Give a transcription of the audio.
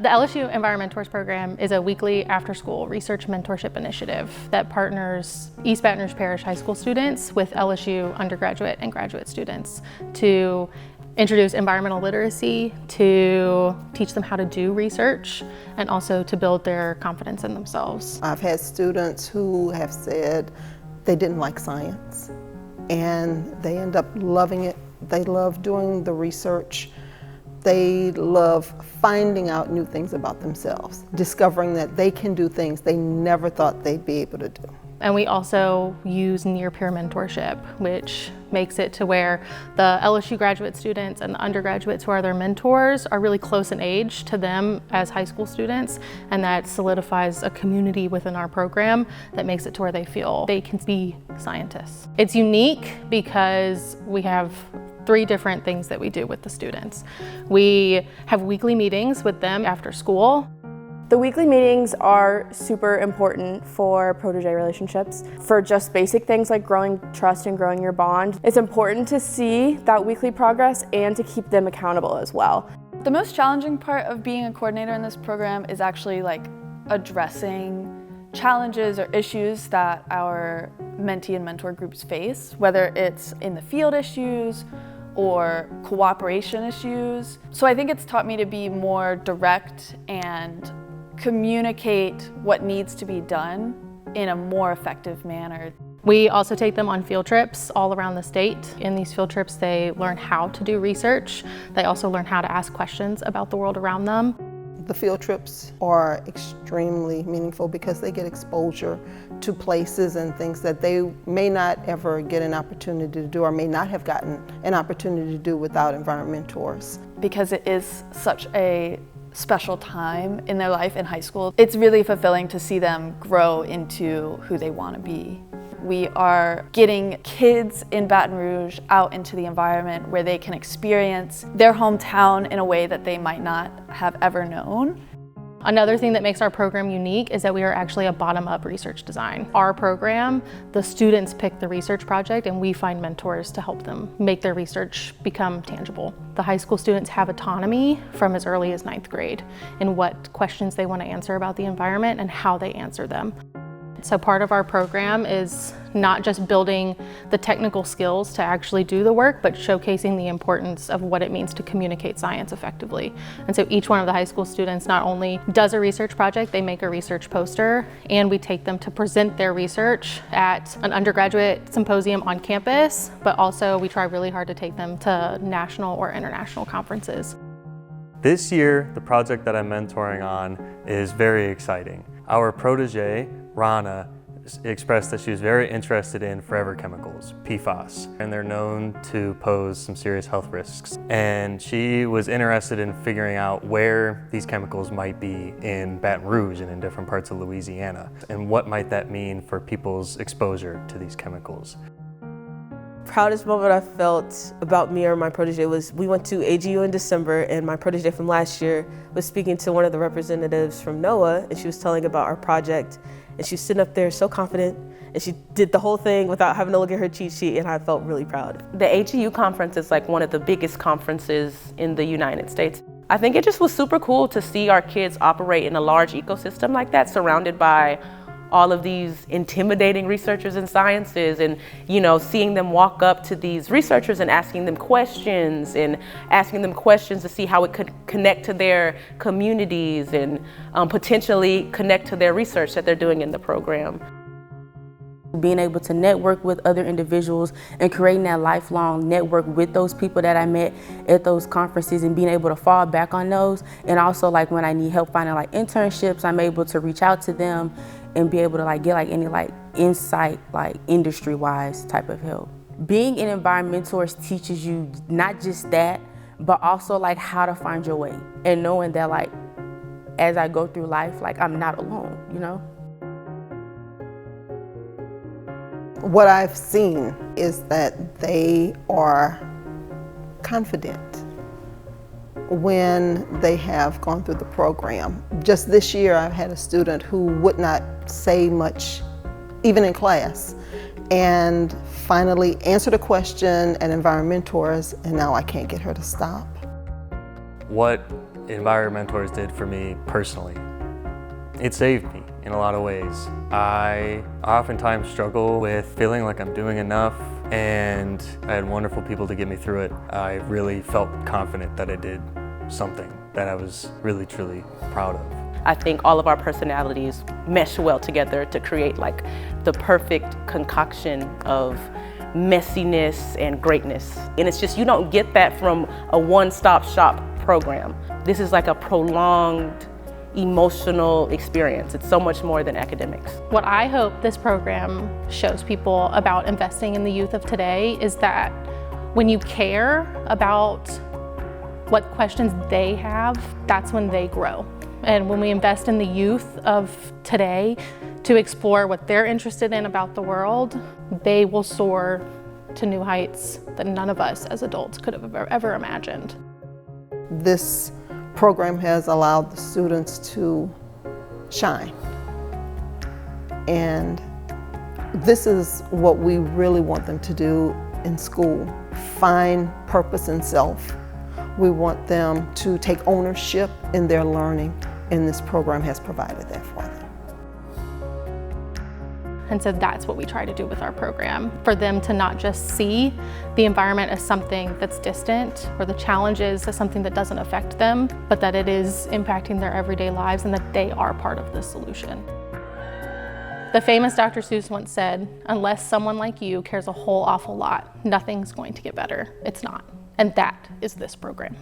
The LSU EnvironMentors program is a weekly after-school research mentorship initiative that partners East Baton Rouge Parish High School students with LSU undergraduate and graduate students to introduce environmental literacy, to teach them how to do research, and also to build their confidence in themselves. I've had students who have said they didn't like science, and they end up loving it. They love doing the research. They love finding out new things about themselves, discovering that they can do things they never thought they'd be able to do. And we also use near-peer mentorship, which makes it to where the LSU graduate students and the undergraduates who are their mentors are really close in age to them as high school students, and that solidifies a community within our program that makes it to where they feel they can be scientists. It's unique because we have 3 different things that we do with the students. We have weekly meetings with them after school. The weekly meetings are super important for protege relationships, for just basic things like growing trust and growing your bond. It's important to see that weekly progress and to keep them accountable as well. The most challenging part of being a coordinator in this program is actually addressing challenges or issues that our mentee and mentor groups face, whether it's in the field issues or cooperation issues. So I think it's taught me to be more direct and communicate what needs to be done in a more effective manner. We also take them on field trips all around the state. In these field trips, they learn how to do research. They also learn how to ask questions about the world around them. The field trips are extremely meaningful because they get exposure to places and things that they may not ever get an opportunity to do or may not have gotten an opportunity to do without EnvironMentors. Because it is such a special time in their life in high school, it's really fulfilling to see them grow into who they want to be. We are getting kids in Baton Rouge out into the environment where they can experience their hometown in a way that they might not have ever known. Another thing that makes our program unique is that we are actually a bottom-up research design. Our program, the students pick the research project and we find mentors to help them make their research become tangible. The high school students have autonomy from as early as 9th grade in what questions they want to answer about the environment and how they answer them. So part of our program is not just building the technical skills to actually do the work, but showcasing the importance of what it means to communicate science effectively. And so each one of the high school students not only does a research project, they make a research poster, and we take them to present their research at an undergraduate symposium on campus, but also we try really hard to take them to national or international conferences. This year, the project that I'm mentoring on is very exciting. Our protege, Rana, expressed that she was very interested in forever chemicals, PFAS, and they're known to pose some serious health risks. And she was interested in figuring out where these chemicals might be in Baton Rouge and in different parts of Louisiana, and what might that mean for people's exposure to these chemicals. Proudest moment I felt about me or my protege was we went to AGU in December, and my protege from last year was speaking to one of the representatives from NOAA, and she was telling about our project, and she was sitting up there so confident, and she did the whole thing without having to look at her cheat sheet, and I felt really proud. The AGU conference is one of the biggest conferences in the United States. I think it just was super cool to see our kids operate in a large ecosystem like that, surrounded by all of these intimidating researchers in sciences, and seeing them walk up to these researchers and asking them questions to see how it could connect to their communities and potentially connect to their research that they're doing in the program. Being able to network with other individuals and creating that lifelong network with those people that I met at those conferences, and being able to fall back on those. And also when I need help finding internships, I'm able to reach out to them and be able to get any insight, industry-wise type of help. Being in EnvironMentors teaches you not just that, but also how to find your way, and knowing that as I go through life, I'm not alone, What I've seen is that they are confident when they have gone through the program. Just this year, I've had a student who would not say much, even in class, and finally answered a question at EnvironMentors, and now I can't get her to stop. What EnvironMentors did for me personally. It saved me in a lot of ways. I oftentimes struggle with feeling like I'm doing enough, and I had wonderful people to get me through it. I really felt confident that I did something that I was really, truly proud of. I think all of our personalities mesh well together to create like the perfect concoction of messiness and greatness. And it's just, you don't get that from a one-stop shop program. This is like a prolonged emotional experience. It's so much more than academics. What I hope this program shows people about investing in the youth of today is that when you care about what questions they have, that's when they grow. And when we invest in the youth of today to explore what they're interested in about the world, they will soar to new heights that none of us as adults could have ever imagined. This program has allowed the students to shine. And this is what we really want them to do in school, find purpose in self. We want them to take ownership in their learning, and this program has provided that for them. And so that's what we try to do with our program, for them to not just see the environment as something that's distant or the challenges as something that doesn't affect them, but that it is impacting their everyday lives and that they are part of the solution. The famous Dr. Seuss once said, "Unless someone like you cares a whole awful lot, nothing's going to get better." It's not. And that is this program.